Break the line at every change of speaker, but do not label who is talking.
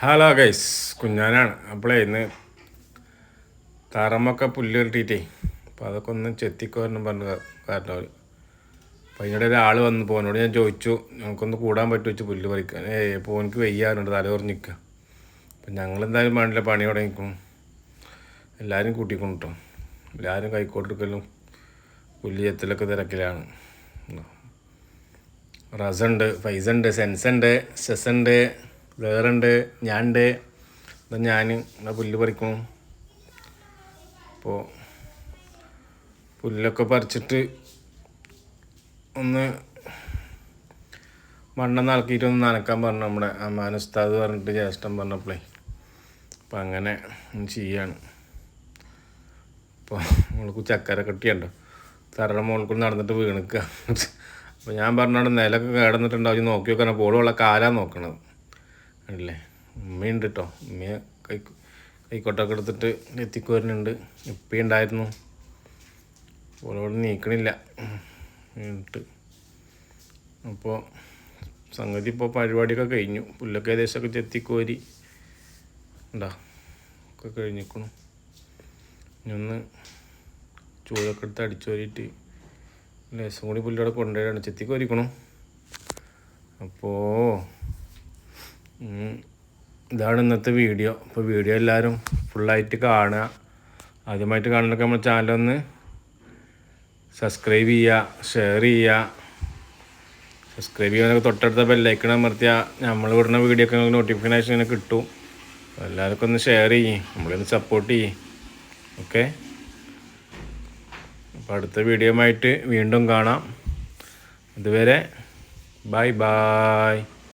Hello guys, കുഞ്ഞാനാണ്. അപ്പോളേ ഇന്ന് തറമൊക്കെ പുല്ല് കെട്ടിയിട്ടേ അപ്പോൾ അതൊക്കെ ഒന്ന് ചെത്തിക്കോരണം പറഞ്ഞു കാരണം അവർ. അപ്പോൾ അതിനിടെ ഒരാൾ വന്നു പോനോട് ഞാൻ ചോദിച്ചു ഞങ്ങൾക്കൊന്ന് കൂടാൻ പറ്റുമോ വെച്ച് പുല്ല് പറിക്കാൻ. ഇപ്പോൾ എനിക്ക് വെയ്യാറുണ്ട്, തല കുറഞ്ഞിക്കുക. അപ്പം ഞങ്ങളെന്തായാലും വേണ്ടില്ല, പണി തുടങ്ങിക്കും. എല്ലാവരും കൂട്ടിക്കൊണ്ടിട്ടോ, എല്ലാവരും കൈക്കോട്ടെടുക്കലും പുല്ല് ചെത്തലൊക്കെ തിരക്കിലാണ്. റസുണ്ട്, ഫൈസുണ്ട്, സെൻസുണ്ട്, സെസ്സുണ്ട്, വേറുണ്ട്, ഞാനുണ്ട്. എന്താ ഞാൻ എന്താ പുല്ല് പറിക്കണം. അപ്പോൾ പുല്ലൊക്കെ പറിച്ചിട്ട് ഒന്ന് മണ്ണെന്ന് ഇളക്കിയിട്ടൊന്ന് നനക്കാൻ പറഞ്ഞു നമ്മുടെ അമ്മാനുസ്താദ് പറഞ്ഞിട്ട് ജ്യേഷ്ഠൻ പറഞ്ഞപ്പോഴേ. അപ്പം അങ്ങനെ ചെയ്യാണ്. അപ്പോൾ നമ്മൾക്ക് ചക്കര കെട്ടിയുണ്ടോ തറയുടെ മുകൾക്കൂടി നടന്നിട്ട് വീണിക്കുക. അപ്പോൾ ഞാൻ പറഞ്ഞോണ്ട് നിലൊക്കെ കിടന്നിട്ടുണ്ടാവും, നോക്കി നോക്കാൻ പോളുള്ള കാലാണ് നോക്കണത് അല്ലേ. ഉമ്മയുണ്ട് കേട്ടോ, ഉമ്മയെ കൈക്കോട്ടൊക്കെ എടുത്തിട്ട് എത്തിക്കുവരുന്നുണ്ട്. ഇപ്പയുണ്ടായിരുന്നു, ഓളോട് നീക്കണില്ല വീണിട്ട്. അപ്പോൾ സംഗതി ഇപ്പോൾ പരിപാടിയൊക്കെ കഴിഞ്ഞു. പുല്ലൊക്കെ ഏകദേശമൊക്കെ ചെത്തിക്കോരി ഉണ്ടാ ഒക്കെ കഴിഞ്ഞിരിക്കണു. ഇനി ഒന്ന് ചൂടൊക്കെ എടുത്ത് അടിച്ചോരിയിട്ട് ലേശം കൂടി പുല്ലോടെ കൊണ്ടുപോയാണ് ചെത്തിക്കോരിക്കണം. അപ്പോൾ ഇതാണ് ഇന്നത്തെ വീഡിയോ. അപ്പോൾ വീഡിയോ എല്ലാവരും ഫുള്ളായിട്ട് കാണുക. ആദ്യമായിട്ട് കാണുന്നതൊക്കെ നമ്മുടെ ചാനലൊന്ന് സബ്സ്ക്രൈബ് ചെയ്യുക, ഷെയർ ചെയ്യുക. സബ്സ്ക്രൈബ് ചെയ്യാനൊക്കെ തൊട്ടടുത്ത ബെല്ലൈക്കൺ അമർത്തിയാൽ നമ്മൾ വിടുന്ന വീഡിയോ ഒക്കെ നോട്ടിഫിക്കേഷൻ ഇങ്ങനെ കിട്ടും. എല്ലാവർക്കും ഒന്ന് ഷെയർ ചെയ്യും, നമ്മളൊന്ന് സപ്പോർട്ട് ചെയ്യും. ഓക്കെ, അപ്പോൾ അടുത്ത വീഡിയോ ആയിട്ട് വീണ്ടും കാണാം. അതുവരെ ബൈ ബൈ.